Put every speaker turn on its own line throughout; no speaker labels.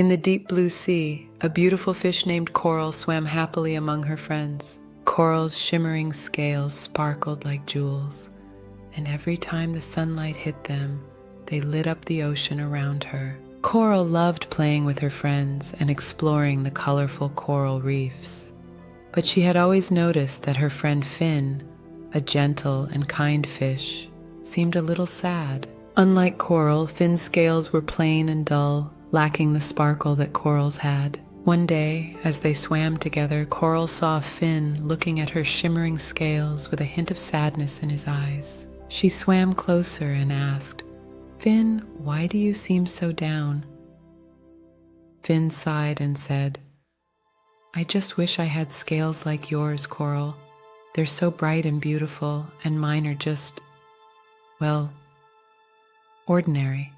In the deep blue sea, a beautiful fish named Coral swam happily among her friends. Coral's shimmering scales sparkled like jewels, and every time the sunlight hit them, they lit up the ocean around her. Coral loved playing with her friends and exploring the colorful coral reefs. But she had always noticed that her friend Finn, a gentle and kind fish, seemed a little sad. Unlike Coral, Finn's scales were plain and dull, lacking the sparkle that Coral's had. One day, as they swam together, Coral saw Finn looking at her shimmering scales with a hint of sadness in his eyes. She swam closer and asked, "Finn, why do you seem so down?" Finn sighed and said, "I just wish I had scales like yours, Coral. They're so bright and beautiful, and mine are just, well, ordinary."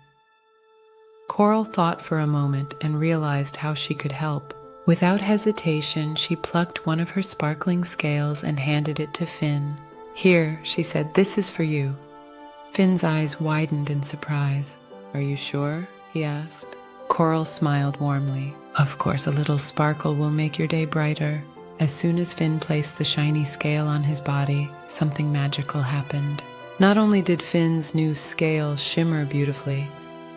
Coral thought for a moment and realized how she could help. Without hesitation, she plucked one of her sparkling scales and handed it to Finn. "Here," she said, "this is for you." Finn's eyes widened in surprise. "Are you sure?" he asked. Coral smiled warmly. "Of course, a little sparkle will make your day brighter." As soon as Finn placed the shiny scale on his body, something magical happened. Not only did Finn's new scale shimmer beautifully,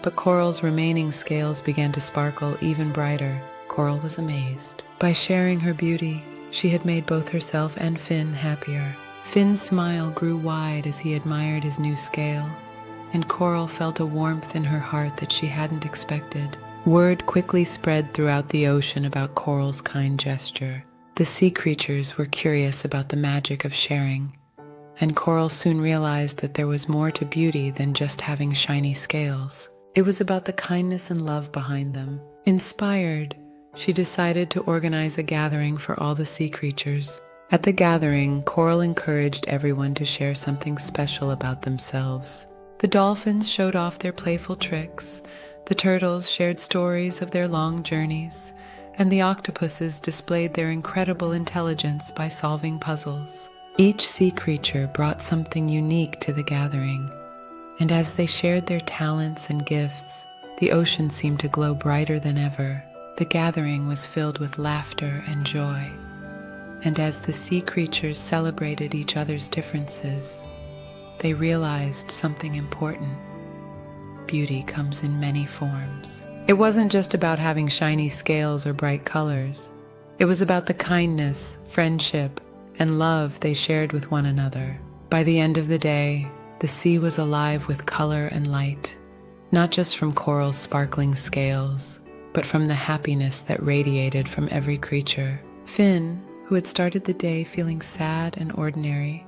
but Coral's remaining scales began to sparkle even brighter. Coral was amazed. By sharing her beauty, she had made both herself and Finn happier. Finn's smile grew wide as he admired his new scale, and Coral felt a warmth in her heart that she hadn't expected. Word quickly spread throughout the ocean about Coral's kind gesture. The sea creatures were curious about the magic of sharing, and Coral soon realized that there was more to beauty than just having shiny scales. It was about the kindness and love behind them. Inspired, she decided to organize a gathering for all the sea creatures. At the gathering, Coral encouraged everyone to share something special about themselves. The dolphins showed off their playful tricks, the turtles shared stories of their long journeys, and the octopuses displayed their incredible intelligence by solving puzzles. Each sea creature brought something unique to the gathering, and as they shared their talents and gifts, the ocean seemed to glow brighter than ever. The gathering was filled with laughter and joy, and as the sea creatures celebrated each other's differences, they realized something important. Beauty comes in many forms. It wasn't just about having shiny scales or bright colors. It was about the kindness, friendship, and love they shared with one another. By the end of the day, the sea was alive with color and light, not just from Coral's sparkling scales, but from the happiness that radiated from every creature. Finn, who had started the day feeling sad and ordinary,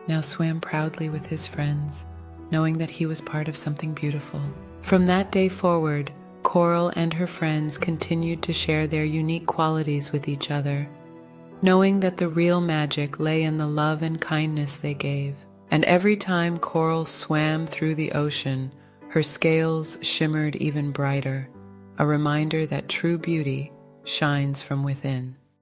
now swam proudly with his friends, knowing that he was part of something beautiful. From that day forward, Coral and her friends continued to share their unique qualities with each other, knowing that the real magic lay in the love and kindness they gave. And every time Coral swam through the ocean, her scales shimmered even brighter, a reminder that true beauty shines from within.